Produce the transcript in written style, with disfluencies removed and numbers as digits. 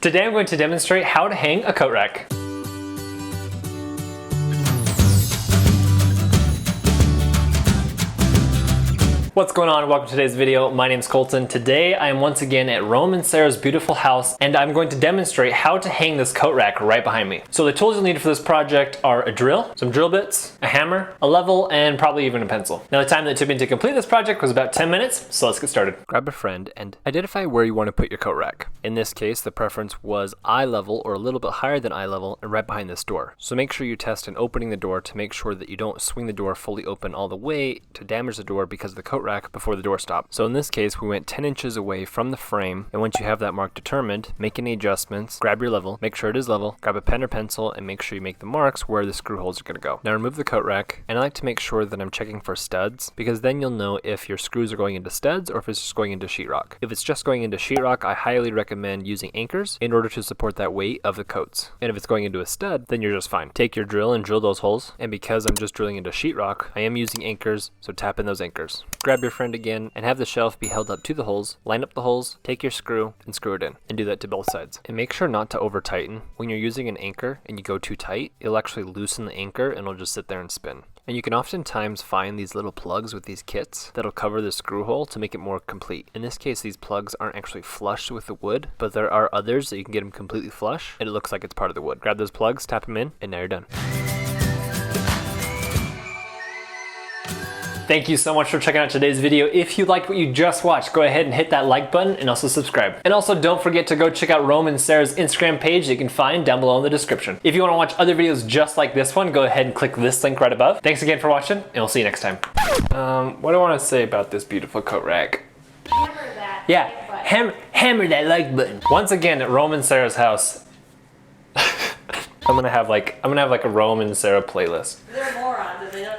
Today I'm going to demonstrate how to hang a coat rack. What's going on? Welcome to today's video. My name's Colton. Today I am once again at Rome and Sarah's beautiful house, and I'm going to demonstrate how to hang this coat rack right behind me. So the tools you'll need for this project are a drill, some drill bits, a hammer, a level, and probably even a pencil. Now the time that it took me to complete this project was about 10 minutes, so let's get started. Grab a friend and identify where you want to put your coat rack. In this case, the preference was eye level or a little bit higher than eye level and right behind this door. So make sure you test in opening the door to make sure that you don't swing the door fully open all the way to damage the door because of the coat rack before the door stopped. So in this case, we went 10 inches away from the frame, and once you have that mark determined, make any adjustments, grab your level, make sure it is level, grab a pen or pencil, and make sure you make the marks where the screw holes are going to go. Now remove the coat rack, and I like to make sure that I'm checking for studs, because then you'll know if your screws are going into studs or if it's just going into sheetrock. If it's just going into sheetrock, I highly recommend using anchors in order to support that weight of the coats. And if it's going into a stud, then you're just fine. Take your drill and drill those holes, and because I'm just drilling into sheetrock, I am using anchors, so tap in those anchors. Grab your friend again and have the shelf be held up to the holes, line up the holes, take your screw and screw it in, and do that to both sides. And make sure not to over tighten. When you're using an anchor and you go too tight, it'll actually loosen the anchor and it'll just sit there and spin. And you can oftentimes find these little plugs with these kits that'll cover the screw hole to make it more complete. In this case, these plugs aren't actually flush with the wood, but there are others that you can get them completely flush and it looks like it's part of the wood. Grab those plugs, tap them in, and now you're done. Thank you so much for checking out today's video. If you liked what you just watched, go ahead and hit that like button and also subscribe. And also don't forget to go check out Rome and Sarah's Instagram page that you can find down below in the description. If you want to watch other videos just like this one, go ahead and click this link right above. Thanks again for watching, and we'll see you next time. What do I want to say about this beautiful coat rack? Hammer that. Yeah, like hammer that like button. Once again at Rome and Sarah's house. I'm gonna have like a Rome and Sarah playlist. They're morons and they don't